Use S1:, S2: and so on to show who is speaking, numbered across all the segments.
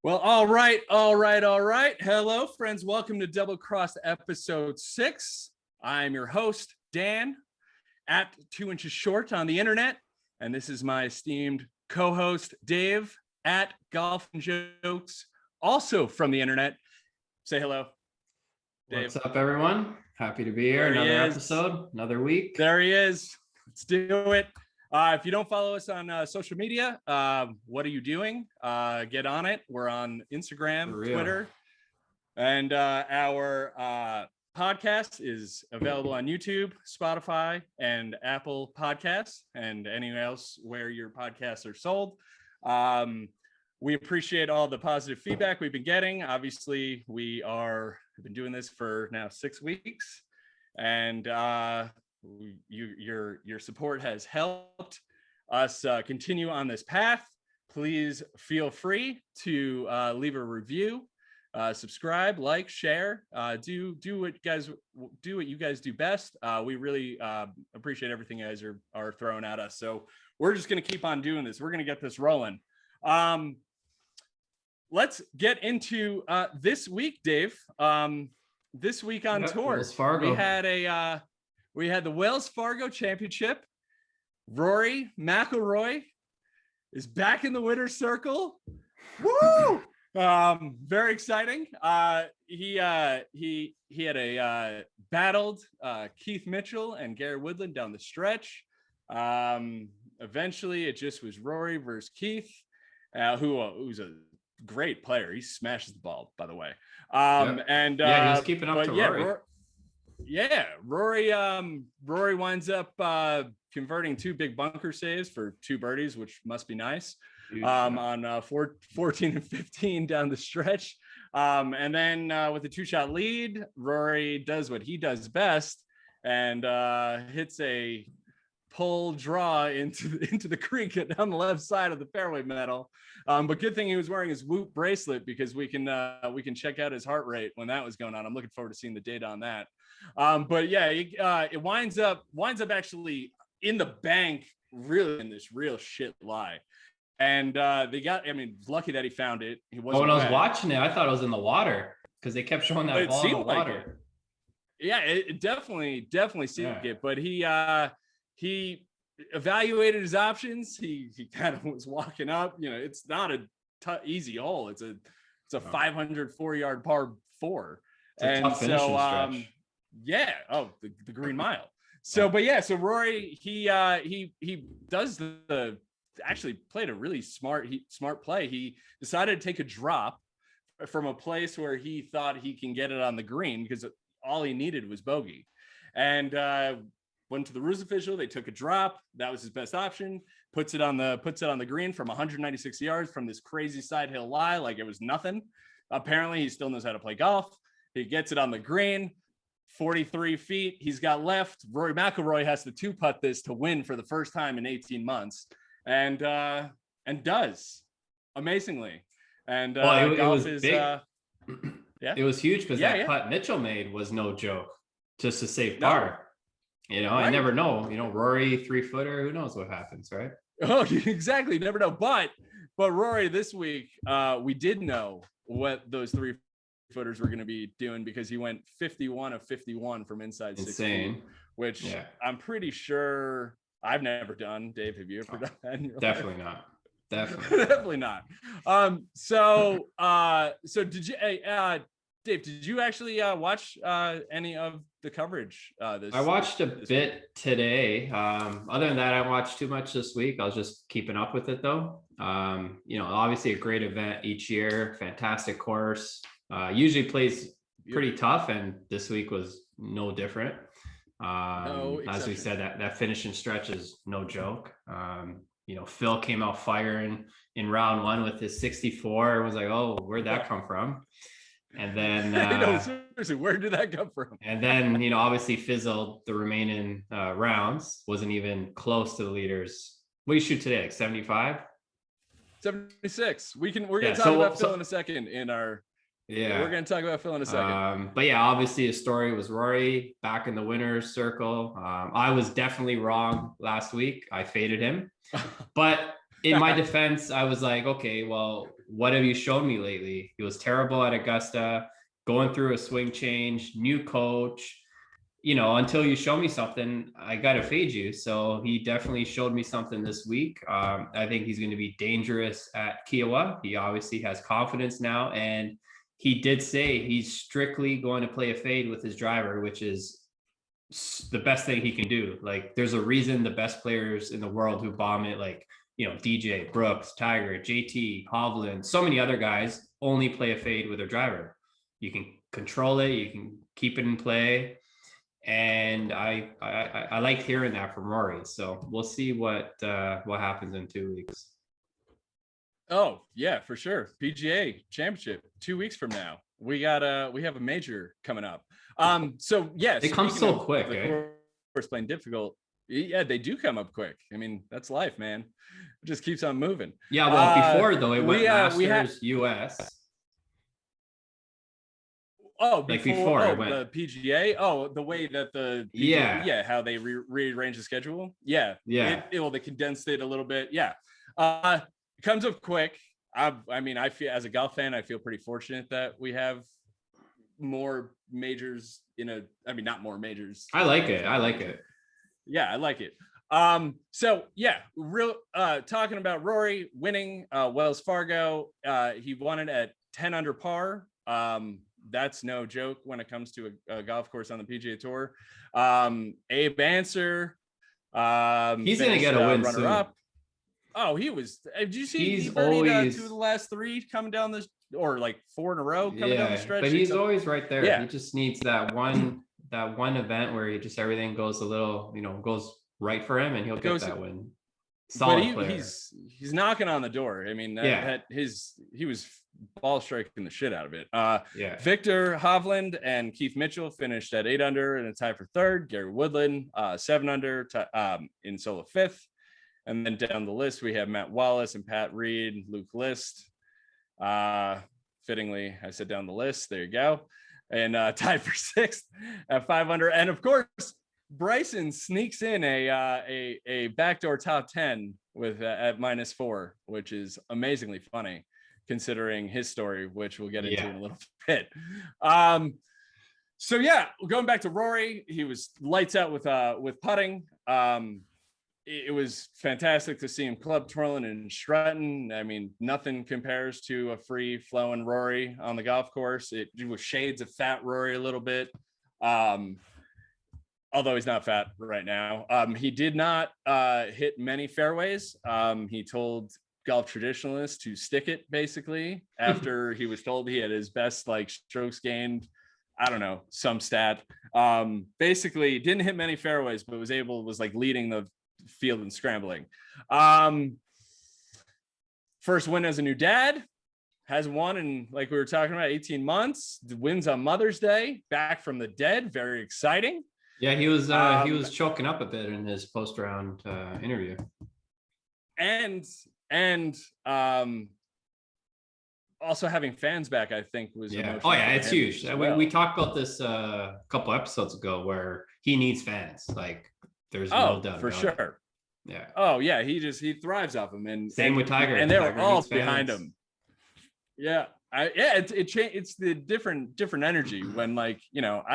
S1: Well, all right. Hello, friends. Welcome to Double Cross episode 6. I'm your host, Dan, at 2 inches short on the internet. And this is my esteemed co-host, Dave, at Golf and Jokes, also from the internet. Say hello, Dave.
S2: What's up, everyone? Happy to be here. Another episode, another week.
S1: There he is. Let's do it. If you don't follow us on social media, what are you doing? Get on it. We're on Instagram, Twitter, and our podcast is available on YouTube, Spotify, and Apple Podcasts, and anywhere else where your podcasts are sold. We appreciate all the positive feedback we've been getting. Obviously, we've been doing this for now 6 weeks, and your support has helped us continue on this path. Please feel free to leave a review, subscribe, like, share, do what you guys do best. We really appreciate everything you guys are throwing at us. So we're just going to keep on doing this. We're going to get this rolling. Let's get into this week, Dave. This week on tour,
S2: Wells Fargo.
S1: We had the Wells Fargo Championship. Rory McIlroy is back in the winner's circle. Woo! Very exciting. He had battled Keith Mitchell and Gary Woodland down the stretch. Eventually, it just was Rory versus Keith, who's a great player. He smashes the ball, by the way. And
S2: he was keeping up to Rory.
S1: Rory winds up converting 2 big bunker saves for 2 birdies, which must be nice. On 14 and 15 down the stretch. And then with a 2-shot lead, Rory does what he does best and hits a pull draw into the creek down the left side of the fairway metal. But good thing he was wearing his Whoop bracelet, because we can check out his heart rate when that was going on. I'm looking forward to seeing the data on that. But yeah, it winds up actually in the bank, really in this real shit lie. And lucky that he found it. He wasn't
S2: when I was watching it, I thought it was in the water, because they kept showing that ball in the water.
S1: Like yeah, it definitely seemed it. But he evaluated his options. He kind of was walking up. It's not a easy hole. It's a 504-yard par 4. And so the Green Mile. So Rory, he does actually played a really smart play. He decided to take a drop from a place where he thought he can get it on the green, because all he needed was bogey. And went to the rules official. They took a drop. That was his best option. Puts it on the green from 196 yards from this crazy side hill lie, like it was nothing. Apparently, he still knows how to play golf. He gets it on the green, 43 feet. He's got left. Rory McIlroy has to 2-putt this to win for the first time in 18 months, and does amazingly. And
S2: it was big.
S1: It
S2: was huge, because that putt Mitchell made was no joke, just to save par. Right. I never know. Rory 3-footer. Who knows what happens, right?
S1: Oh, exactly. You never know. But Rory, this week, we did know what those 3-footers were going to be doing, because he went 51 of 51 from inside 16, which I'm pretty sure I've never done. Dave, have you ever done that in your
S2: Definitely
S1: life?
S2: not. Definitely
S1: not. So did you, Dave, did you actually watch any of the coverage?
S2: I watched a bit today. Other than that, I watched too much this week. I was just keeping up with it, though. Obviously a great event each year, fantastic course. Usually plays pretty tough, and this week was no different. As we said, that finishing stretch is no joke. Phil came out firing in round 1 with his 64. It was like, oh, where'd that come from? And then
S1: seriously, where did that come from?
S2: And then obviously fizzled the remaining rounds. Wasn't even close to the leaders. What do you shoot today? Like 75?
S1: 76. We're gonna talk about Phil in a second we're gonna talk about Phil in a second.
S2: But yeah, obviously the story was Rory back in the winner's circle. I was definitely wrong last week. I faded him, but in my defense, I was like, okay, well, what have you shown me lately? He was terrible at Augusta, going through a swing change, new coach. Until you show me something, I got to fade you. So he definitely showed me something this week. I think he's going to be dangerous at Kiowa. He obviously has confidence now. And he did say he's strictly going to play a fade with his driver, which is the best thing he can do. Like, there's a reason the best players in the world who bomb it, like, DJ, Brooks, Tiger, JT, Hovland, so many other guys only play a fade with their driver. You can control it. You can keep it in play. And I liked hearing that from Rory. So we'll see what happens in 2 weeks.
S1: Oh yeah, for sure. PGA Championship 2 weeks from now. We have a major coming up. So yeah,
S2: they come so quick.
S1: Course playing difficult. Yeah, they do come up quick. I mean, that's life, man. It just keeps on moving.
S2: Yeah, well, before though, it went Masters, US.
S1: Oh, before the PGA. Oh, the way that the PGA, how they rearrange the schedule. Yeah. They condensed it a little bit. Yeah, it comes up quick. I mean, I feel, as a golf fan, I feel pretty fortunate that we have more majors. Not more majors.
S2: I like it.
S1: Yeah, I like it. So yeah, talking about Rory winning Wells Fargo. He won it at 10 under par. That's no joke when it comes to a golf course on the PGA Tour. Abe Answer,
S2: he's gonna get a win
S1: runner
S2: soon.
S1: Up. Oh, he was. Did you see? He's always 2 of the last 3 coming down this, or like 4 in a row coming down the stretch.
S2: But he's always right there. Yeah. He just needs that one event where he just everything goes a little, goes right for him, and he'll get that win. Solid player.
S1: He's knocking on the door. I mean, he was ball striking the shit out of it. Victor Hovland and Keith Mitchell finished at 8 under and a tie for 3rd. Gary Woodland 7 under in solo 5th. And then down the list we have Matt Wallace and Pat Reed, Luke List. Fittingly, I said down the list. There you go. And tied for 6th at 5 under. And of course, Bryson sneaks in a backdoor top 10 with at -4, which is amazingly funny considering his story, which we'll get into in a little bit. So yeah, going back to Rory, he was lights out with putting. It was fantastic to see him club twirling and strutting. I mean, nothing compares to a free flowing Rory on the golf course. It was shades of fat Rory a little bit. Although he's not fat right now. He did not hit many fairways. He told golf traditionalists to stick it, basically, after he was told he had his best strokes gained, I don't know, some stat. Basically didn't hit many fairways, but was leading the field and scrambling. First win as a new dad. Hasn't won in, like we were talking about, 18 months. Wins on Mother's Day, back from the dead. Very exciting.
S2: Yeah, he was choking up a bit in his post-round interview.
S1: And also having fans back, I think, was
S2: it's huge. Well. We talked about this a couple episodes ago, where he needs fans. There's no doubt
S1: for sure.
S2: It. Yeah.
S1: Oh yeah, he thrives off them, and
S2: same with Tiger.
S1: And they were all behind him. Yeah, it's the different energy when I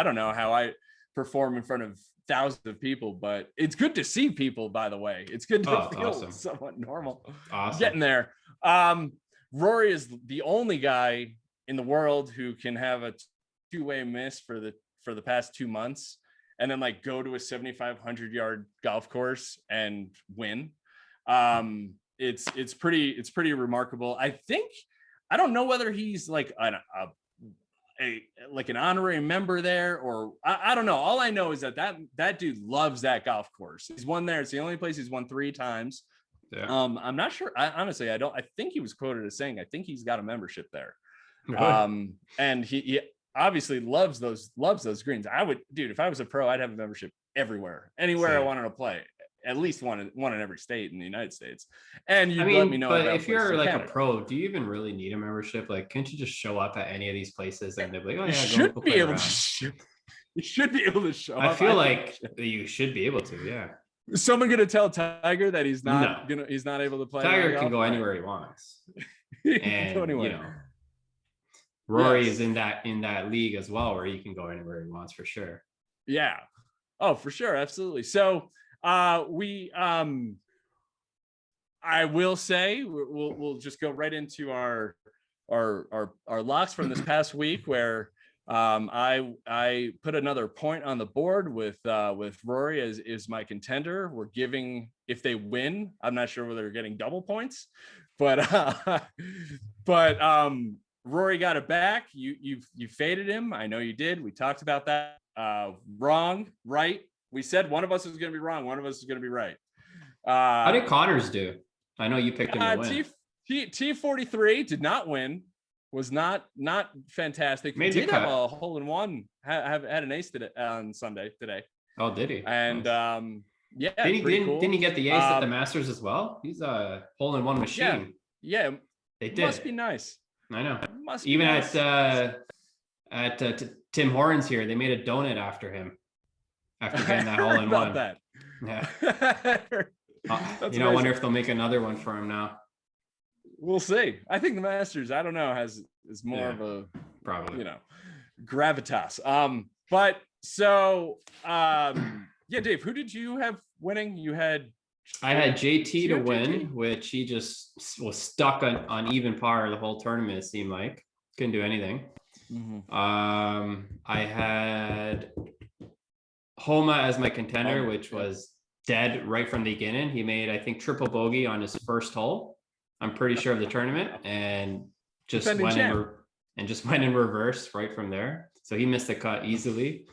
S1: don't know how I perform in front of thousands of people, but it's good to see people, by the way. It's good to feel somewhat normal.
S2: Awesome.
S1: Getting there. Rory is the only guy in the world who can have a 2-way miss for the past 2 months and then go to a 7,500 yard golf course and win. It's pretty remarkable. I don't know whether he's an honorary member there, or I don't know. All I know is that dude loves that golf course. He's won there. It's the only place he's won 3 times. Yeah. I'm not sure. I think he was quoted as saying, I think he's got a membership there. Really? And he obviously loves those greens. I would, dude, if I was a pro, I'd have a membership anywhere I wanted to play. At least one in every state in the United States. And let me know.
S2: But if you're a pro, do you even really need a membership? Can't you just show up at any of these places and they'll be like, oh yeah, go play around.
S1: You should be able to show up.
S2: I feel like you should be able to, yeah.
S1: Someone gonna tell Tiger that he's not able to play.
S2: Tiger can go anywhere he wants.
S1: He can go anywhere.
S2: You know, Rory is in that league as well, where he can go anywhere he wants for sure.
S1: Yeah. Oh, for sure, absolutely. So I will say we'll just go right into our locks from this past week, where I put another point on the board with Rory as my contender. We're giving, if they win, I'm not sure whether they're getting double points, but Rory got it back. You faded him. I know you did. We talked about that. Wrong, right? We said one of us is going to be wrong. One of us is going to be right.
S2: How did Connors do? I know you picked him to win.
S1: T43 did not win. Was not fantastic.
S2: Made
S1: did have a hole in one. Had an ace on Sunday today.
S2: Oh, did he?
S1: And yeah,
S2: didn't he get the ace at the Masters as well? He's a hole in one machine.
S1: Yeah,
S2: they did.
S1: Must be nice.
S2: I know.
S1: Must
S2: even
S1: nice.
S2: at Tim Hortons here, they made a donut after him after getting that hole in one.
S1: That.
S2: Yeah. I wonder if they'll make another one for him now.
S1: We'll see. I think the Masters, I don't know, is more of a
S2: probably,
S1: gravitas. But so Dave, who did you have winning? I had
S2: JT to win, which he just was stuck on even par the whole tournament, it seemed like. Couldn't do anything.
S1: Mm-hmm.
S2: I had Homa as my contender, which was dead right from the beginning. He made, I think, triple bogey on his first hole, I'm pretty sure, of the tournament, and just went in reverse right from there. So he missed the cut easily.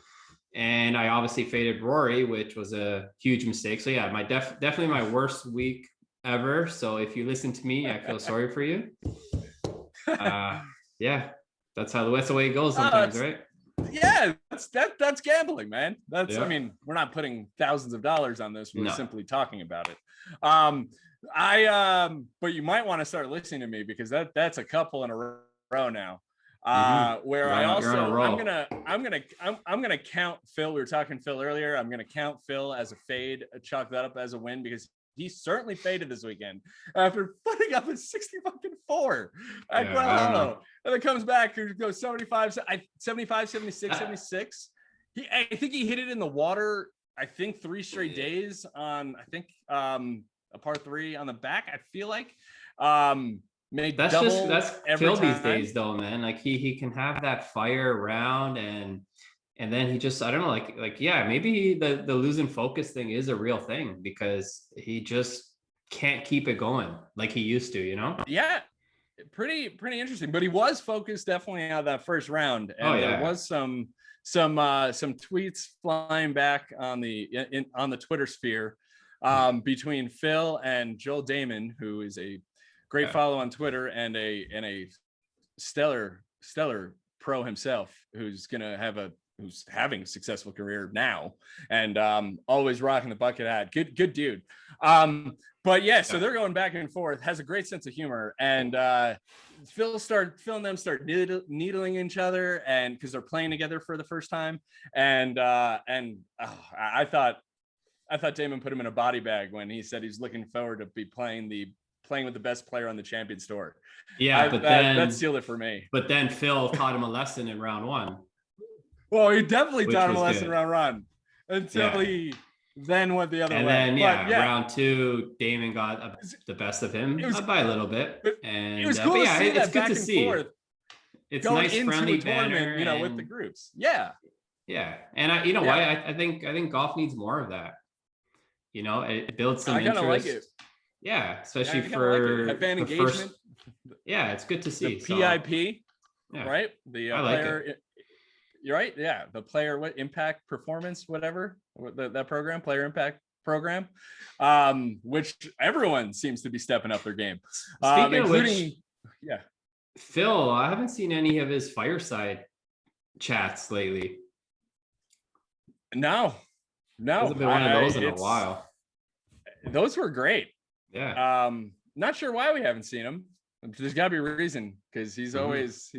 S2: And I obviously faded Rory, which was a huge mistake. So yeah, definitely my worst week ever. So if you listen to me, I feel sorry for you. Yeah, that's the way it goes sometimes, right?
S1: Yeah, that's gambling, man. I mean, we're not putting thousands of dollars on this. We're simply talking about it. But you might want to start listening to me, because that's a couple in a row now. Where I also I'm gonna count Phil. We were talking Phil earlier. I'm gonna count Phil as a fade, chalk that up as a win, because he certainly faded this weekend after putting up a 64 at Guadalajara. And then comes back and goes 75, 76, 76. I think he hit it in the water, I think 3 straight days on, a par 3 on the back, I feel like. Made
S2: that's
S1: double
S2: Phil these days though, man. Like he can have that fire around, and then he just, I don't know, like maybe the losing focus thing is a real thing, because he just can't keep it going like he used to,
S1: Yeah, pretty interesting. But he was focused definitely on that first round, and there was some tweets flying back on the Twitter sphere between Phil and Joel Damon, who is a great follow on Twitter and a stellar pro himself, who's having a successful career now, and always rocking the bucket hat. Good dude. But yeah, so they're going back and forth. Has a great sense of humor, and Phil and them start needling each other, and because they're playing together for the first time, and I thought Damon put him in a body bag when he said he's looking forward to be playing with the best player on the Champions Tour.
S2: Yeah,
S1: that sealed it for me.
S2: But then Phil taught him a lesson in round 1.
S1: Well, he definitely taught him a lesson in round 1 until he then went the other way.
S2: And then round 2, Damon got the best of him by a little bit. And
S1: it was cool to see that
S2: it's good to see. It's
S1: going
S2: nice,
S1: into
S2: friendly
S1: a tournament, with the groups. Yeah.
S2: Yeah, and I think for things more of that. It builds some interest. I kind of like it. Yeah, especially for fan engagement. It's good to see.
S1: The PIP, right? The player. You're right. Yeah, the player impact performance, whatever that program, player impact program, which everyone seems to be stepping up their game, including
S2: Phil. I haven't seen any of his fireside chats lately.
S1: No.
S2: Hasn't been one of those in a while.
S1: Those were great.
S2: Yeah.
S1: Not sure why we haven't seen him. There's got to be a reason, because he's always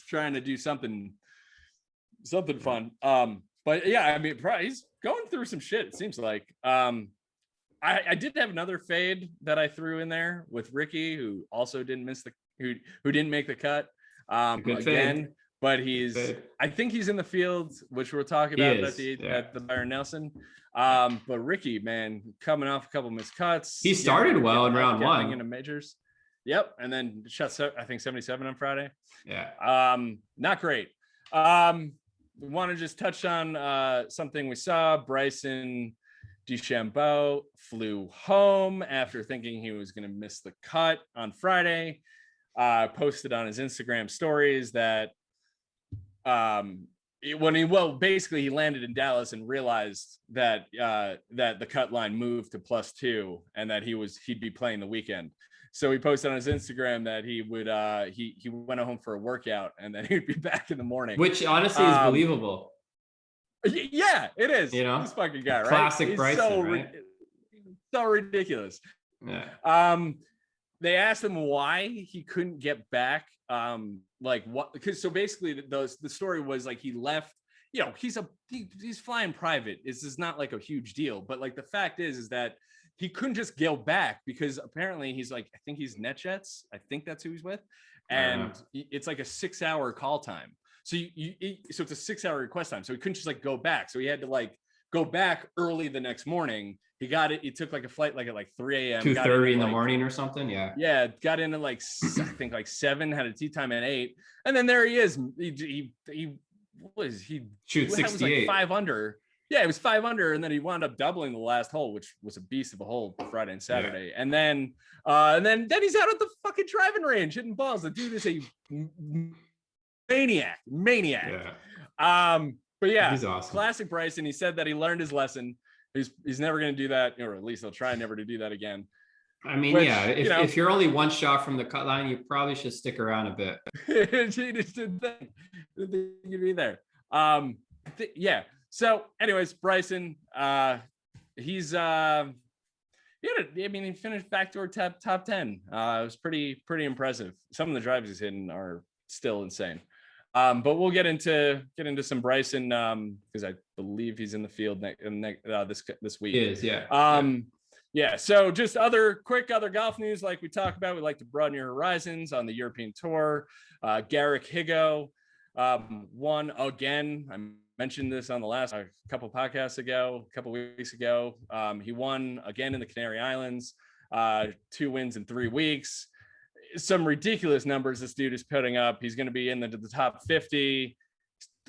S1: trying to do something fun. But yeah, I mean, he's going through some shit, it seems like. I did have another fade that I threw in there with Ricky, who also didn't who didn't make the cut. Again, fade. But I think he's in the field, which we'll talk about at the Byron Nelson. But Ricky, man, coming off a couple missed cuts.
S2: He started well in round one.
S1: Into majors. Yep. And then shot, I think, 77 on Friday.
S2: Yeah.
S1: Not great. We want to just touch on something we saw. Bryson DeChambeau flew home after thinking he was going to miss the cut on Friday. Posted on his Instagram stories that basically he landed in Dallas and realized that that the cut line moved to +2 and that he'd be playing the weekend. So he posted on his Instagram that he would he went home for a workout and then he'd be back in the morning.
S2: Which honestly is believable.
S1: Yeah, it is.
S2: You know,
S1: this fucking guy, right?
S2: Classic Bryson, right?
S1: So ridiculous.
S2: Yeah.
S1: They asked him why he couldn't get back. Like what? Because so basically the story was like he left. You know, he's flying private. This is not like a huge deal, but like the fact is that he couldn't just go back because apparently he's like, I think he's NetJets. I think that's who he's with. And it's like a 6-hour call time. So so it's a 6-hour request time. So he couldn't just like go back. So he had to like go back early the next morning. He got it. He took like a flight like at like 3 a.m.
S2: 2:30 in the morning or something. Yeah.
S1: Yeah. Got into like, I think like 7, had a tea time at 8. And then there he is. He
S2: shoots 68.
S1: Like 5 under. Yeah, it was 5 under, and then he wound up doubling the last hole, which was a beast of a hole Friday and Saturday. Yeah. And then he's out at the fucking driving range hitting balls. The dude is a maniac. Yeah. But yeah, he's awesome. Classic Bryson. He said that he learned his lesson. He's never going to do that, or at least he'll try never to do that again.
S2: I mean, if you're only one shot from the cut line, you probably should stick around a bit.
S1: She just didn't think you'd be there. Yeah. So, anyways, Bryson, he finished backdoor top 10. It was pretty impressive. Some of the drives he's hitting are still insane. But we'll get into some Bryson because I believe he's in the field this week.
S2: He is, yeah.
S1: Yeah. So just other golf news, like we talked about, we like to broaden your horizons on the European Tour. Garrick Higgo won again. I mentioned this on the last couple weeks ago. He won again in the Canary Islands. 2 wins in 3 weeks. Some ridiculous numbers this dude is putting up. He's going to be in the top 50.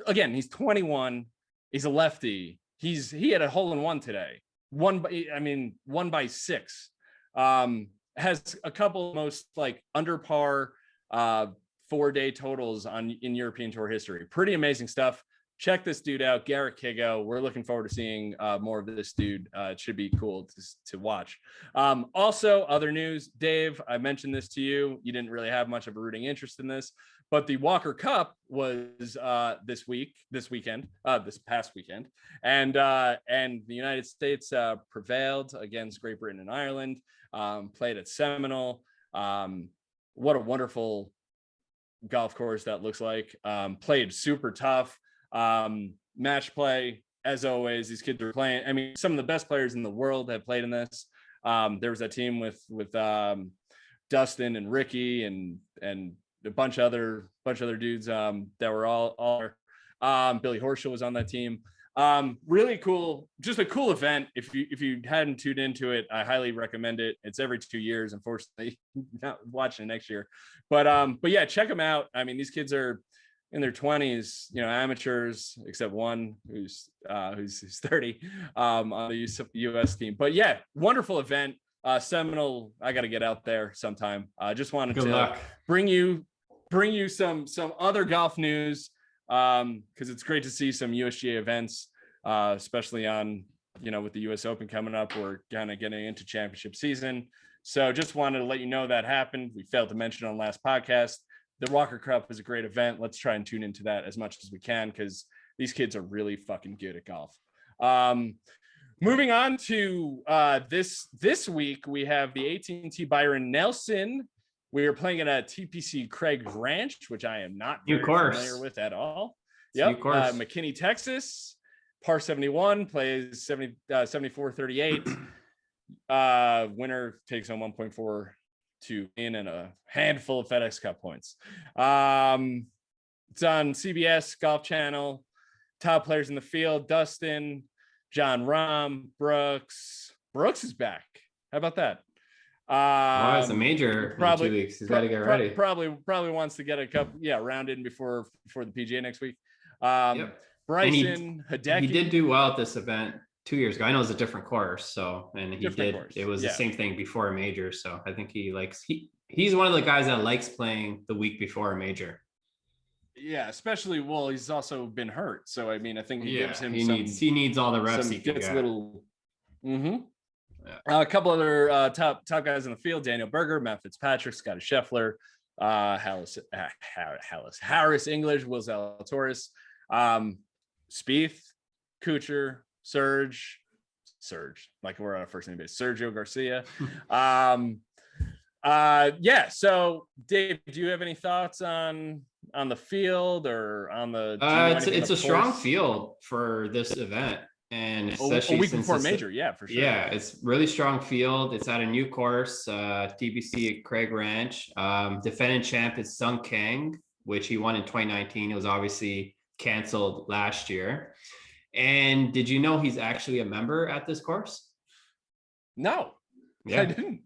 S1: Again, he's 21. He's a lefty. He had a hole in one today. One by 6. Has a couple most like under par 4-day totals in European Tour history. Pretty amazing stuff. Check this dude out, Garrick Higgo. We're looking forward to seeing more of this dude. It should be cool to watch. Also, other news, Dave, I mentioned this to you. You didn't really have much of a rooting interest in this, but the Walker Cup was this past weekend, and the United States prevailed against Great Britain and Ireland. Played at Seminole. What a wonderful golf course that looks like. Played super tough. Match play, as always. These kids are playing. I mean, some of the best players in the world have played in this. There was a team with Dustin and Ricky and a bunch of other dudes that were all Billy Horschel was on that team. Really cool, just a cool event. If you hadn't tuned into it, I highly recommend it. It's every 2 years. Unfortunately, not watching it next year, but yeah, check them out. I mean, these kids are in their 20s, amateurs, except one who's 30 on the U.S. team. But yeah, wonderful event. Seminole, I got to get out there sometime. Just wanted to bring you some other golf news because it's great to see some USGA events, especially on with the U.S. Open coming up. We're kind of getting into championship season, so just wanted to let you know that happened. We failed to mention on last podcast. The Walker Cup is a great event. Let's try and tune into that as much as we can because these kids are really fucking good at golf. Moving on to this week, we have the AT&T Byron Nelson. We are playing at TPC Craig Ranch, which I am not very familiar with at all. Yep, McKinney, Texas, par 71, plays 74-38. Winner takes home 1.4 to in and a handful of FedEx Cup points. It's on CBS, Golf Channel. Top players in the field: Dustin, John Rahm, Brooks. Brooks is back. How about that?
S2: It's a major in 2 weeks. He's got to get ready.
S1: Probably wants to get a couple, round in before the PGA next week. Bryson, Hideki.
S2: He did do well at this event 2 years ago. I know it's a different course, it was the same thing before a major. So I think he's one of the guys that likes playing the week before a major.
S1: Yeah, especially he's also been hurt. So I mean, I think he gives him
S2: he needs all the reps he can
S1: gets
S2: get.
S1: Little. A couple other top guys in the field: Daniel Berger, Matt Fitzpatrick, Scotty Scheffler, Harris English, Will Zalatoris, Spieth, Kuchar, Serge, like we're on a first name basis, Sergio Garcia. So Dave, do you have any thoughts on the field or on the
S2: it's a strong field for this event, and especially
S1: a week before major, for sure.
S2: Yeah, it's really strong field. It's at a new course, TBC at Craig Ranch. Defending champ is Sung Kang, which he won in 2019. It was obviously canceled last year. And did you know he's actually a member at this course?
S1: No, I didn't.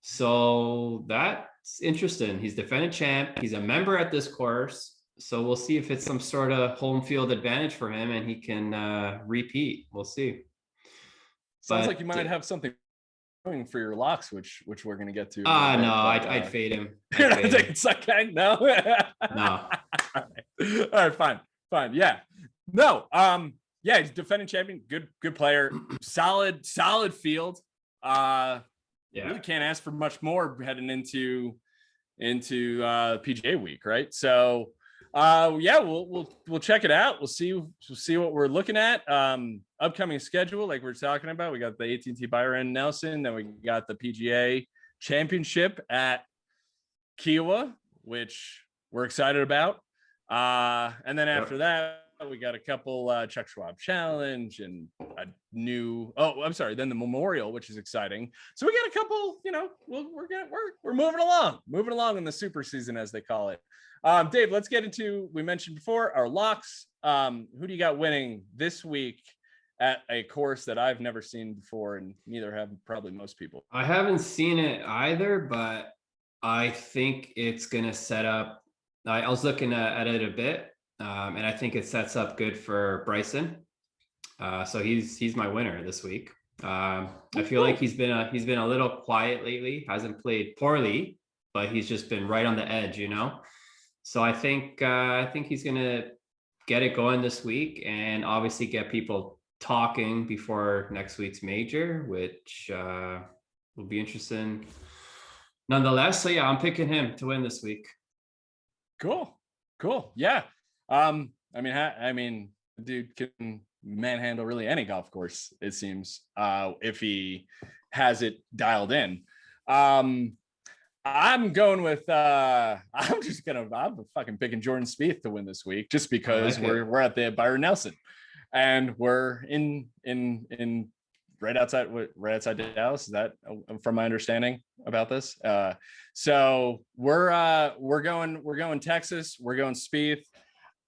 S2: So that's interesting. He's defending champ. He's a member at this course. So we'll see if it's some sort of home field advantage for him and he can repeat. We'll see.
S1: Sounds like you might have something going for your locks, which we're going to get to.
S2: No, I'd fade him.
S1: You're not taking Suckang? No.
S2: No.
S1: All right, fine. Yeah. No. He's defending champion. Good player. Solid field. Really can't ask for much more heading into PGA week, right? So we'll check it out. We'll see what we're looking at. Upcoming schedule, like we're talking about, we got the AT&T Byron Nelson, then we got the PGA Championship at Kiowa, which we're excited about. And then after that, we got a couple Chuck Schwab Challenge and a new. Then the Memorial, which is exciting. So we got a couple. We're moving along in the super season, as they call it. Dave, let's get into. We mentioned before our locks. Who do you got winning this week at a course that I've never seen before, and neither have probably most people?
S2: I haven't seen it either, but I think it's gonna set up. I was looking at it a bit. And I think it sets up good for Bryson. So he's my winner this week. I feel like he's been a little quiet lately. Hasn't played poorly, but he's just been right on the edge, So I think he's gonna get it going this week, and obviously get people talking before next week's major, which will be interesting nonetheless. So I'm picking him to win this week.
S1: Cool. Yeah. Dude can manhandle really any golf course, it seems, if he has it dialed in. I'm going with I'm fucking picking Jordan Spieth to win this week, just because we're at the Byron Nelson, and we're in right outside Dallas. Is that from my understanding about this? So we're going Texas. We're going Spieth.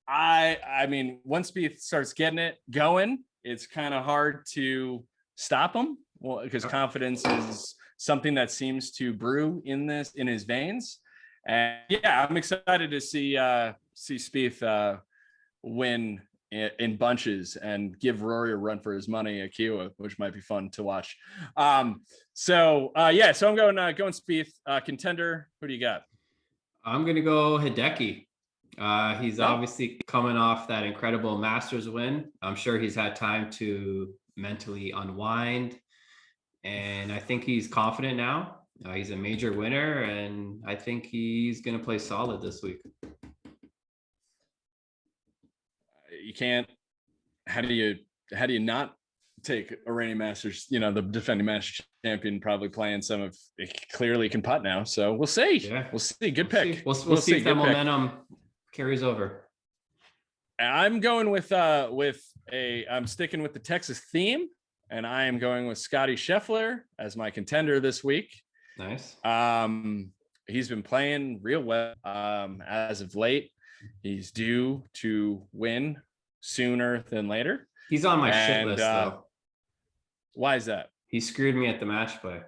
S1: I mean, once Spieth starts getting it going, it's kind of hard to stop him. Well, because confidence is something that seems to brew in his veins. And I'm excited to see Spieth win in bunches and give Rory a run for his money at Kiowa, which might be fun to watch. So I'm going Spieth. Contender, who do you got?
S2: I'm gonna go Hideki. He's obviously coming off that incredible Masters win. I'm sure he's had time to mentally unwind, and I think he's confident now. He's a major winner, and I think he's going to play solid this week.
S1: You can't. How do you not take a reigning Masters? The defending Masters champion probably playing some of. Clearly can putt now, so we'll see. Yeah. We'll see. Good pick.
S2: We'll see if that momentum carries over.
S1: I'm going with I'm sticking with the Texas theme, and I am going with Scotty Scheffler as my contender this week.
S2: Nice.
S1: He's been playing real well as of late. He's due to win sooner than later.
S2: He's on my shit list though.
S1: Why is that?
S2: He screwed me at the match play.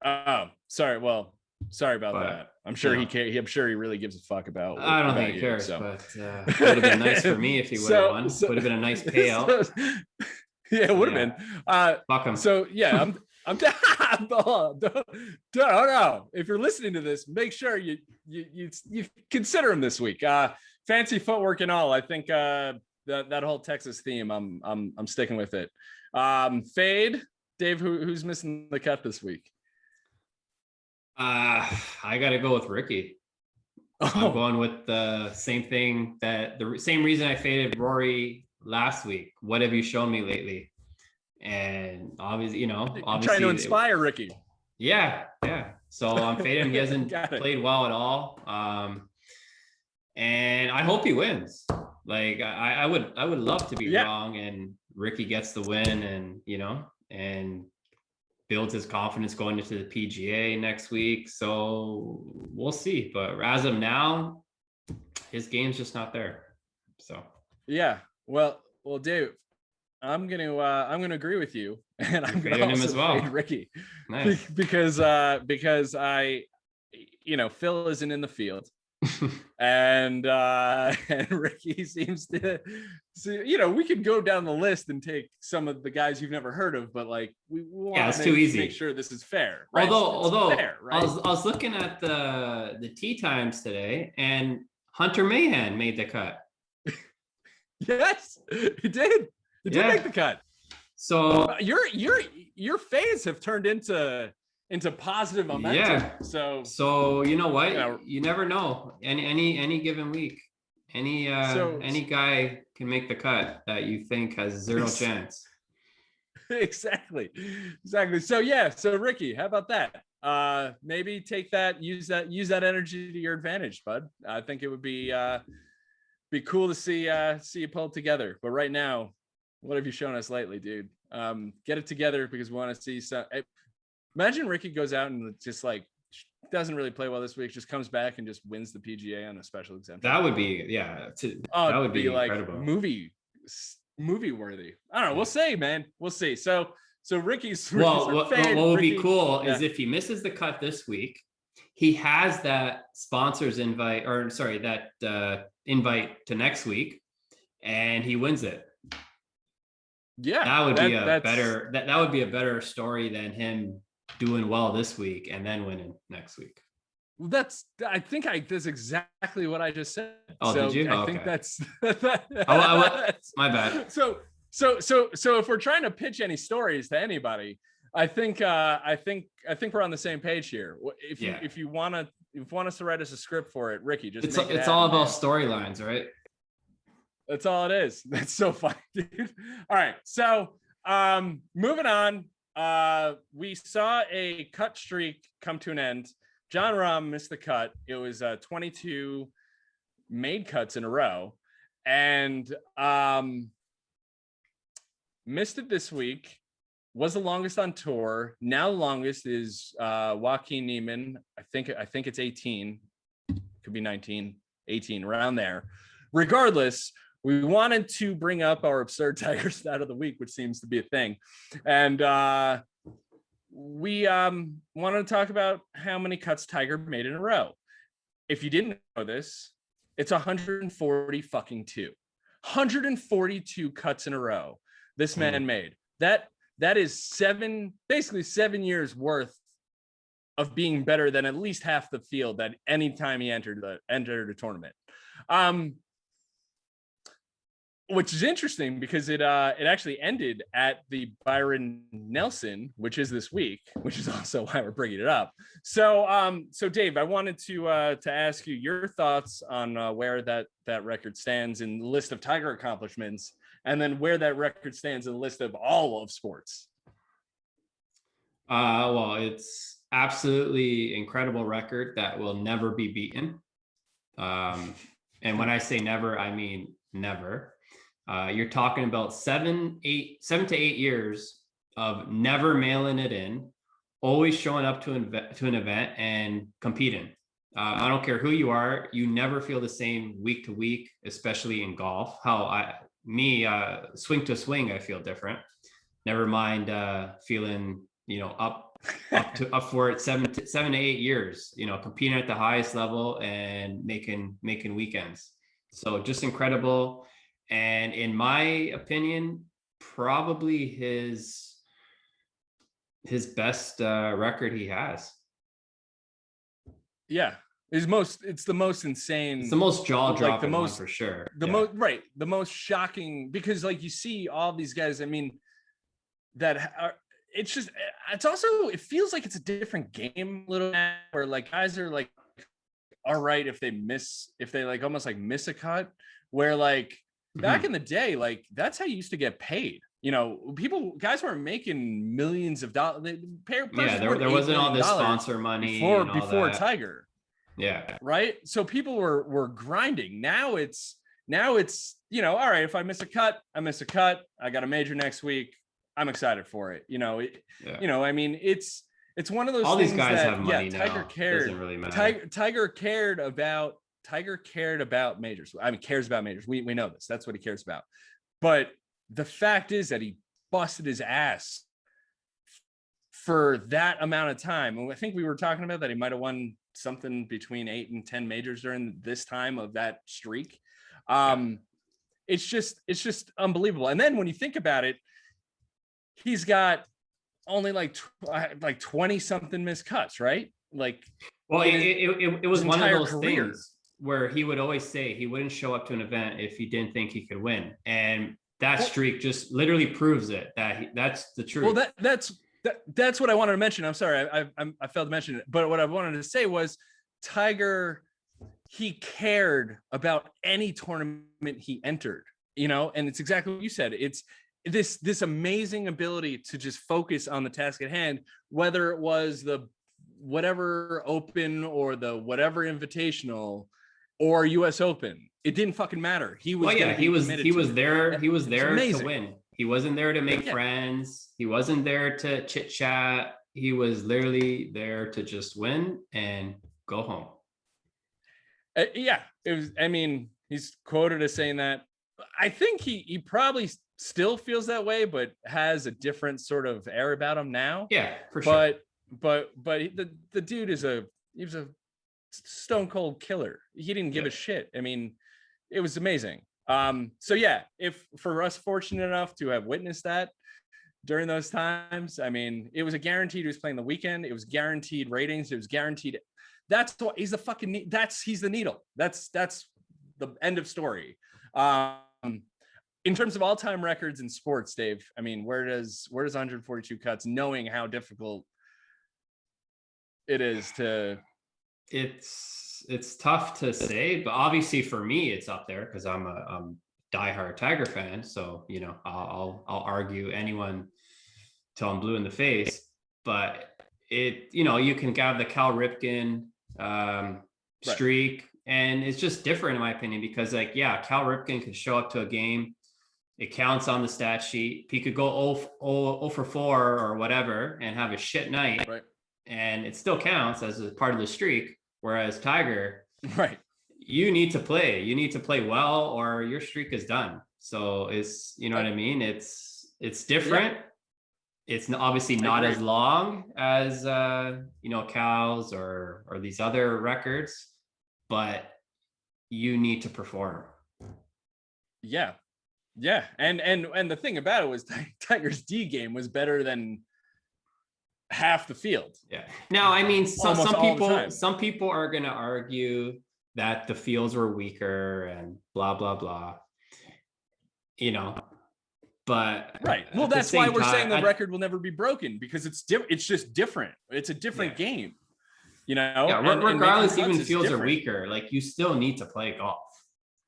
S1: Oh, sorry. Well, sorry about that. I'm sure I'm sure he really gives a fuck about.
S2: I don't think he cares, but it would have been nice for me if he would have won. Would have been a nice payout.
S1: Yeah, it would have been.
S2: Fuck him.
S1: So yeah, I'm no. If you're listening to this, make sure you consider him this week. Fancy footwork and all. I think that whole Texas theme. I'm sticking with it. Fade, Dave. Who's missing the cut this week?
S2: I got to go with Ricky. I'm going with the same thing the same reason I faded Rory last week. What have you shown me lately? And obviously,
S1: trying to inspire Ricky.
S2: Yeah. So I'm fading him. He hasn't played well at all. And I hope he wins. Like I would love to be wrong and Ricky gets the win and builds his confidence going into the PGA next week. So we'll see. But as of now, his game's just not there. So
S1: yeah. Well, Dave, I'm gonna agree with you, and I'm gonna
S2: him as well,
S1: fade Ricky,
S2: nice.
S1: because I, Phil isn't in the field, and Ricky seems to. So, we could go down the list and take some of the guys you've never heard of, but like we want
S2: it's too easy.
S1: Make sure this is fair. Right?
S2: Although
S1: fair, right?
S2: I was looking at the tee times today, and Hunter Mahan made the cut.
S1: Yes, he did. He did make the cut.
S2: So
S1: your fades have turned into positive momentum.
S2: Yeah. So you know what? You never know. Any given week, any guy can make the cut that you think has zero chance.
S1: Exactly. So Ricky, how about that? Maybe take that, use that energy to your advantage, bud. I think it would be cool to see you pull together. But right now, what have you shown us lately, dude? Get it together, because we want to see some. Imagine Ricky goes out and just like doesn't really play well this week, just comes back and just wins the PGA on a special exemption.
S2: That would be that would be
S1: like
S2: incredible.
S1: movie worthy. I don't know. We'll see, man. We'll see. So Ricky's
S2: what would be cool is if he misses the cut this week, he has that sponsors invite, or sorry, that invite to next week, and he wins it.
S1: Yeah,
S2: that would be a better story than him doing well this week and then winning next week.
S1: Well, that's exactly what I just said.
S2: Oh, did you?
S1: I think that's
S2: my bad.
S1: So if we're trying to pitch any stories to anybody, I think we're on the same page here. If you want us to write us a script for it, Ricky, just
S2: it's all about storylines, right?
S1: That's all it is. That's so funny, dude. All right. So moving on, we saw a cut streak come to an end. John Rahm missed the cut. It was 22 made cuts in a row, and missed it this week. Was the longest on tour. Now the longest is Joaquin Niemann. I think it's 18. Could be 19, 18, around there. Regardless, we wanted to bring up our absurd Tiger stat of the week, which seems to be a thing. And we wanted to talk about how many cuts Tiger made in a row. If you didn't know this, it's 140 fucking two. 142 cuts in a row this man made. That is basically 7 years worth of being better than at least half the field at any time he entered a tournament. Which is interesting because it actually ended at the Byron Nelson, which is this week, which is also why we're bringing it up. So Dave, I wanted to ask you your thoughts on where that record stands in the list of Tiger accomplishments, and then where that record stands in the list of all of sports.
S2: Well, it's absolutely incredible record that will never be beaten. And when I say never, I mean never. You're talking about 7 to 8 years of never mailing it in, always showing up to an event and competing. I don't care who you are, you never feel the same week to week, especially in golf. Swing to swing, I feel different. Never mind feeling, up for it 7 to 8 years, competing at the highest level and making weekends. So just incredible. And in my opinion, probably his best record he has.
S1: Yeah. It's the most insane.
S2: It's the most jaw-dropping one for sure.
S1: The most shocking, because like you see all these guys, I mean, that are, it feels like it's a different game a little bit, where like guys are like, all right, if they like almost like miss a cut, where like back in the day, like that's how you used to get paid. Guys weren't making millions of dollars.
S2: There wasn't all this sponsor money
S1: before Tiger.
S2: Yeah.
S1: Right. So people were grinding. Now it's, all right, if I miss a cut, I miss a cut. I got a major next week. I'm excited for it. I mean, it's one of those
S2: all
S1: things
S2: these guys
S1: that,
S2: have money now.
S1: Tiger cared.
S2: Doesn't really matter.
S1: Tiger cared about majors. I mean, cares about majors. We know this. That's what he cares about. But the fact is that he busted his ass for that amount of time. And I think we were talking about that he might have won something between 8 and 10 majors during this time of that streak. It's just unbelievable. And then when you think about it, he's got only like 20 something missed cuts, right? Like,
S2: well, it was one of those
S1: career.
S2: things where he would always say he wouldn't show up to an event if he didn't think he could win. And that streak just literally proves it, that's the truth.
S1: Well, that's what I wanted to mention. I'm sorry, I failed to mention it. But what I wanted to say was Tiger, he cared about any tournament he entered, and it's exactly what you said. It's this amazing ability to just focus on the task at hand, whether it was the whatever Open or the whatever Invitational or US Open. It didn't fucking matter. He was
S2: he was there to win. He wasn't there to make friends. He wasn't there to chit chat. He was literally there to just win and go home.
S1: It was. I mean, he's quoted as saying that. I think he probably still feels that way, but has a different sort of air about him now.
S2: Yeah, for sure.
S1: But the dude he was a stone cold killer. He didn't give a shit. I mean, it was amazing. So yeah, if for us fortunate enough to have witnessed that during those times, I mean, it was a guaranteed he was playing the weekend. It was guaranteed ratings. It was guaranteed. That's what he's he's the needle. That's the end of story. In terms of all-time records in sports, Dave, I mean, where does 142 cuts, knowing how difficult it is to,
S2: it's tough to say, but obviously for me it's up there because I'm a diehard Tiger fan. So I'll argue anyone till I'm blue in the face. But you can have the Cal Ripken streak, and it's just different in my opinion because Cal Ripken could show up to a game, it counts on the stat sheet. He could go 0 for 4 or whatever and have a shit night,
S1: right,
S2: and it still counts as a part of the streak. Whereas Tiger,
S1: right,
S2: you need to play well or your streak is done. So it's, what I mean? It's different. Yeah. It's obviously not as long as, Cal's or these other records, but you need to perform.
S1: Yeah. Yeah. And the thing about it was Tiger's D game was better than half the field.
S2: Yeah. Now, I mean, some people are going to argue that the fields were weaker and blah, blah, blah, but
S1: right. Well, that's why we're saying the record will never be broken because it's just different. It's a different game,
S2: Yeah. Regardless, even fields are weaker. Like you still need to play golf.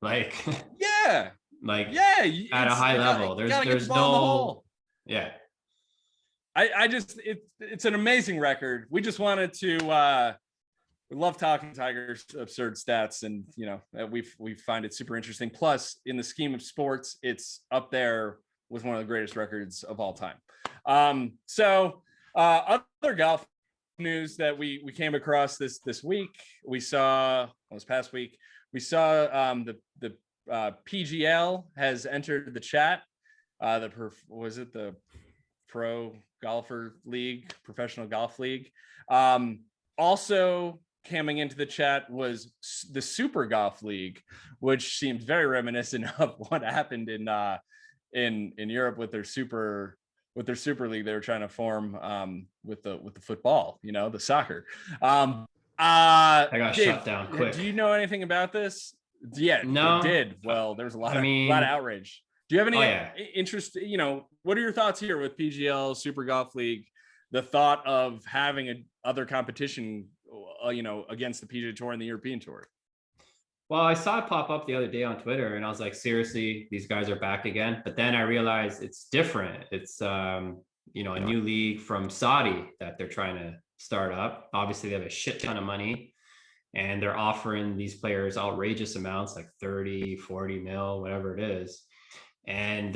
S2: Like,
S1: yeah.
S2: Like, at a high level, there's no, yeah.
S1: It's an amazing record. We just wanted to we love talking Tiger's absurd stats, and we find it super interesting. Plus, in the scheme of sports, it's up there with one of the greatest records of all time. Other golf news that we came across this week, this past week, we saw the PGL has entered the chat. The Pro Golfer League, Professional Golf League. Also coming into the chat was the Super Golf League, which seemed very reminiscent of what happened in Europe with their Super League they were trying to form with the football, the soccer. I
S2: got
S1: Dave,
S2: shut down quick.
S1: Do you know anything about this? Yeah,
S2: no,
S1: it did. Well, there's a lot of outrage. Do you have any interest? What are your thoughts here with PGL, Super Golf League? The thought of having other competition, against the PGA Tour and the European Tour.
S2: Well, I saw it pop up the other day on Twitter, and I was like, seriously, these guys are back again. But then I realized it's different. It's a new league from Saudi that they're trying to start up. Obviously, they have a shit ton of money, and they're offering these players outrageous amounts, like 30, 40 mil, whatever it is. And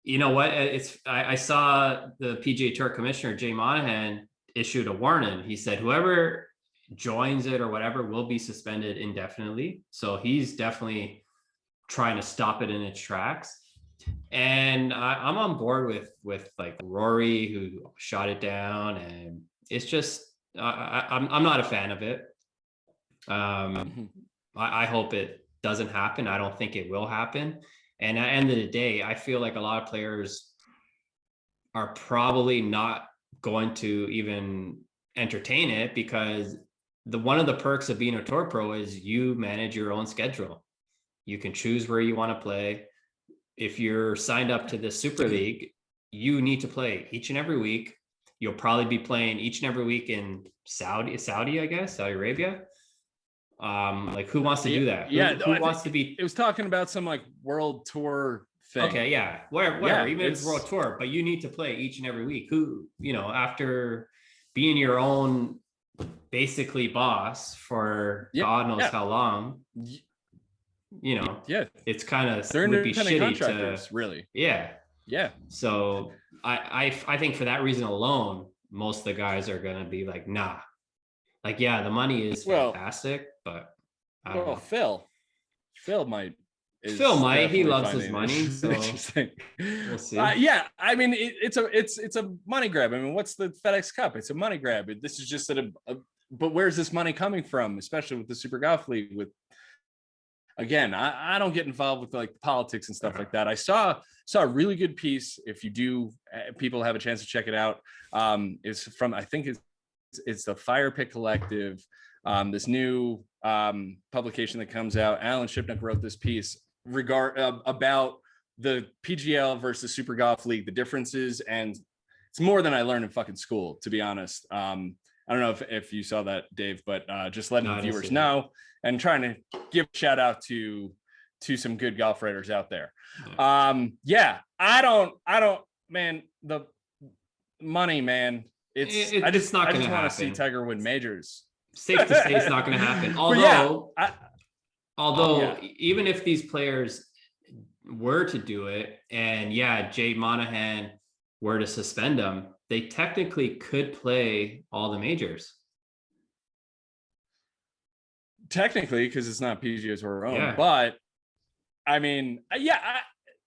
S2: you know what? I saw the PGA Tour commissioner, Jay Monahan, issued a warning. He said, whoever joins it or whatever will be suspended indefinitely. So he's definitely trying to stop it in its tracks. And I'm on board with like Rory, who shot it down. And it's just, I'm not a fan of it. I hope it doesn't happen. I don't think it will happen. And at the end of the day, I feel like a lot of players are probably not going to even entertain it, because one of the perks of being a tour pro is you manage your own schedule. You can choose where you want to play. If you're signed up to the Super League, you need to play each and every week. You'll probably be playing each and every week in Saudi Arabia. Like, who wants to do that? Who wants to be?
S1: It was talking about some like world tour thing.
S2: Okay, yeah, whatever. Yeah, even if it's world tour, but you need to play each and every week. After being your own basically boss for God knows how long, it's kind of would be shitty to
S1: really.
S2: Yeah. So I think for that reason alone, most of the guys are gonna be like, nah. Like, yeah, the money is fantastic, but I don't know.
S1: Phil might.
S2: He loves his money. So we'll see.
S1: I mean, it's a money grab. I mean, what's the FedEx Cup? It's a money grab. This is just but where's this money coming from? Especially with the Super Golf League. Again, I don't get involved with like politics and stuff like that. I saw a really good piece. If people have a chance to check it out. It's from, I think it's the Fire Pit Collective, this new publication that comes out. Alan Shipnuck wrote this piece about the PGL versus Super Golf League, the differences, and it's more than I learned in fucking school, to be honest. I don't know if you saw that, Dave, but just letting the viewers know and trying to give a shout out to some good golf writers out there. I don't, man, the money, man. I just want to see Tiger win majors.
S2: Safe to say it's not going to happen. Although, even if these players were to do it, and Jay Monahan were to suspend them, they technically could play all the majors.
S1: Technically, because it's not PGA Tour own, but I mean,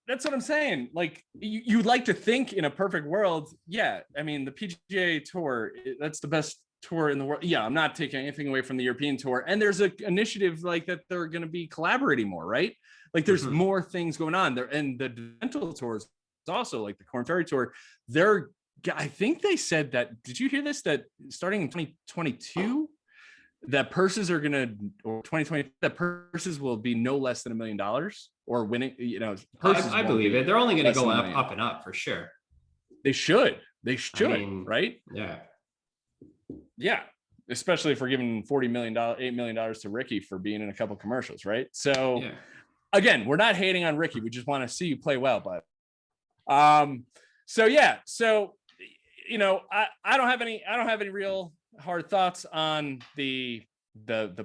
S1: that's what I'm saying. Like, you'd like to think in a perfect world, I mean, the PGA Tour, that's the best tour in the world. I'm not taking anything away from the European Tour. And there's an initiative like that they're going to be collaborating more, right? Like, there's more things going on there. And the dental tours also, like the Corn Ferry Tour, I think they said that, did you hear this? That starting in 2022, that purses are gonna, or 2020, that purses will be no less than $1 million, or winning.
S2: I believe it. They're only going to go up and up for sure.
S1: They should, right?
S2: Yeah.
S1: Especially if we're giving $8 million to Ricky for being in a couple commercials, right? So again, we're not hating on Ricky. We just want to see you play well, but I don't have any real hard thoughts on the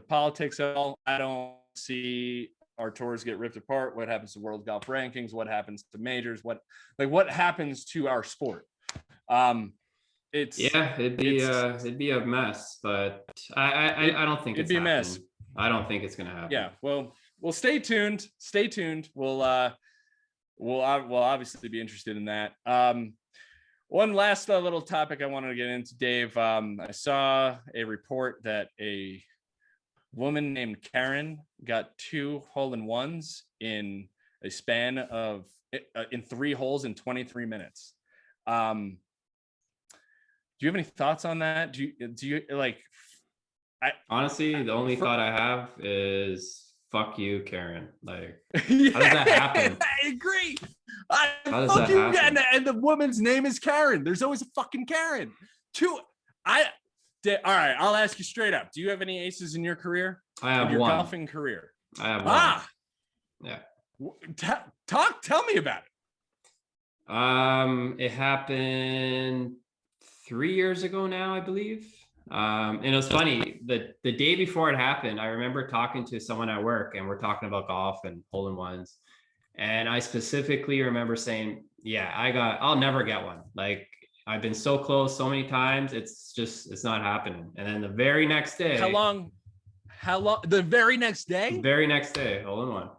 S1: politics at all. I don't see our tours get ripped apart, what happens to world golf rankings, what happens to majors, what happens to our sport.
S2: It'd be a mess, but I don't think it's happening. A mess. I don't think it's gonna happen.
S1: Yeah, well, stay tuned. We'll obviously be interested in that. One last little topic I wanted to get into, Dave. I saw a report that a woman named Karen got 2 hole-in-ones in a span of in 3 holes in 23 minutes. Do you have any thoughts on that? Do you like?
S2: Honestly, the only thought I have is fuck you, Karen. Like, yeah, how does that happen?
S1: I agree. Fuck you, and the woman's name is Karen. There's always a fucking Karen. All right, I'll ask you straight up. Do you have any aces in your career?
S2: I have
S1: your
S2: one.
S1: Golfing career.
S2: I have one.
S1: Yeah. Tell me about
S2: it. It happened 3 years ago now, I believe. And it was funny. The day before it happened, I remember talking to someone at work, and we're talking about golf and hole-in-ones. And I specifically remember saying, yeah, I'll never get one. Like, I've been so close so many times. It's not happening. And then the very next day.
S1: How long? The very next day?
S2: The very next day, hole-in-one.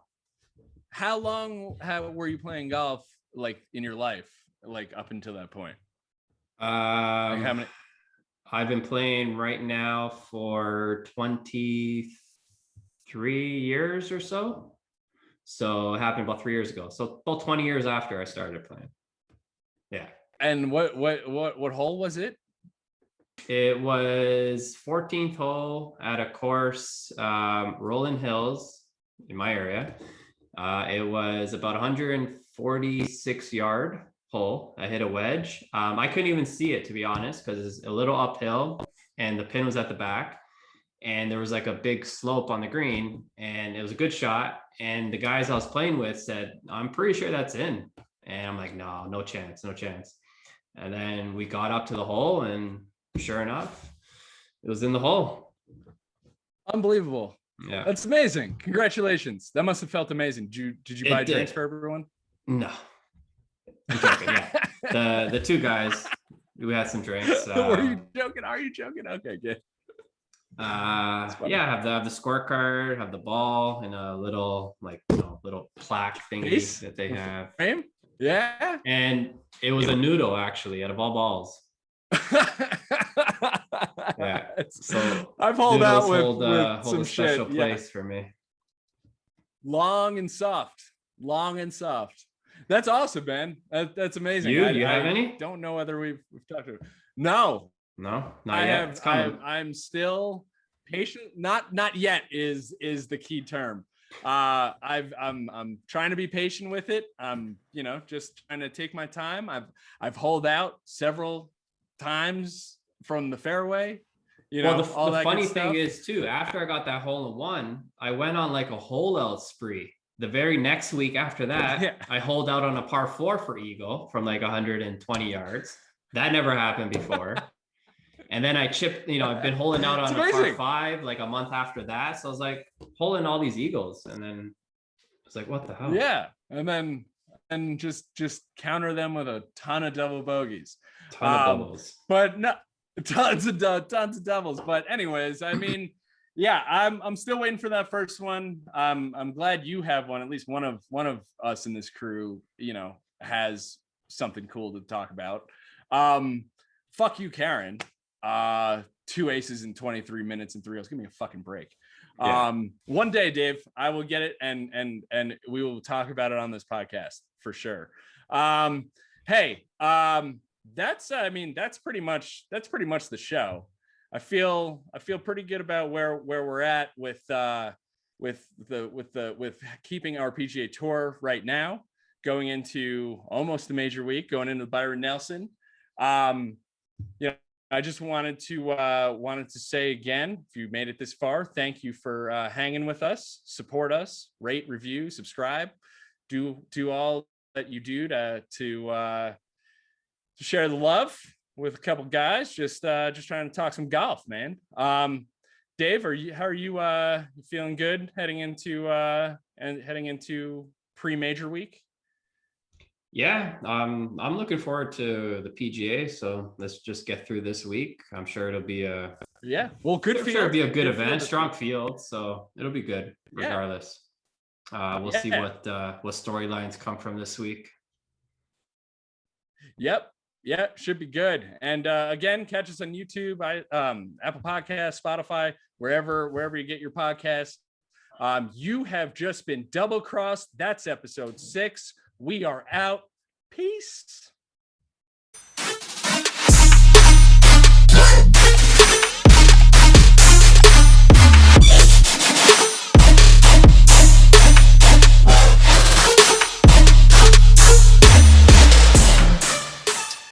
S1: How long were you playing golf, like, in your life, like, up until that point?
S2: Like, how many? I've been playing right now for 23 years or so. So it happened about 3 years ago. So about 20 years after I started playing. Yeah.
S1: And what hole was it?
S2: It was 14th hole at a course, Rolling Hills in my area. It was about 146 yard hole. I hit a wedge. I couldn't even see it, to be honest, because it's a little uphill and the pin was at the back. And there was like a big slope on the green, and it was a good shot. And the guys I was playing with said, I'm pretty sure that's in. And I'm like, no chance. And then we got up to the hole, and sure enough, it was in the hole.
S1: Unbelievable.
S2: Yeah.
S1: That's amazing. Congratulations. That must have felt amazing. Did you buy drinks for everyone?
S2: No. I'm joking, yeah. The 2 guys, we had some drinks.
S1: Were you joking? Are you joking? Okay, good.
S2: Yeah, have the scorecard, have the ball, and a little little plaque thingy that they have.
S1: Frame? Yeah.
S2: And it was a noodle, actually, out of all balls. Yeah. So
S1: I've hold out with some
S2: a special
S1: shit.
S2: place for me.
S1: Long and soft. That's awesome, man. That's amazing.
S2: You have any?
S1: Don't know whether we've talked to. No,
S2: not yet. It's coming.
S1: I'm still patient. Not yet is the key term. I'm trying to be patient with it. I'm just trying to take my time. I've holed out several times from the fairway.
S2: The funny thing is too, after I got that hole-in-one, I went on like a hole out spree. The very next week after that, yeah. I holed out on a par 4 for eagle from like 120 yards. That never happened before. And then I chipped, I've been holding out on a par 5 like a month after that. So I was like holding all these eagles, and then I was like, what the hell?
S1: Yeah. And just counter them with a ton of double bogeys.
S2: Ton of doubles.
S1: But no, tons of doubles. But anyways, I mean, yeah, I'm still waiting for that first one. I'm glad you have one. At least one of us in this crew, has something cool to talk about. Fuck you, Karen. 2 aces in 23 minutes and 3 holes. Give me a fucking break. Yeah. One day, Dave, I will get it, and we will talk about it on this podcast for sure. Hey, that's pretty much the show. I feel pretty good about where we're at with keeping our PGA Tour right now, going into almost the major week, going into Byron Nelson. I just wanted to say again, if you made it this far, thank you for hanging with us. Support us, rate, review, subscribe, do all that you do to share the love with a couple guys. Just trying to talk some golf, man. Dave, how are you feeling good heading into pre-major week?
S2: Yeah, I'm looking forward to the PGA. So let's just get through this week. I'm sure it'll be a
S1: good
S2: I'm
S1: field.
S2: sure it'll be a good
S1: Good
S2: event, strong
S1: week.
S2: field. So it'll be good regardless. We'll see what storylines come from this week.
S1: Yep. Yeah, should be good. And again, catch us on YouTube, Apple Podcasts, Spotify, wherever you get your podcasts. You have just been double crossed. That's episode 6. We are out. Peace.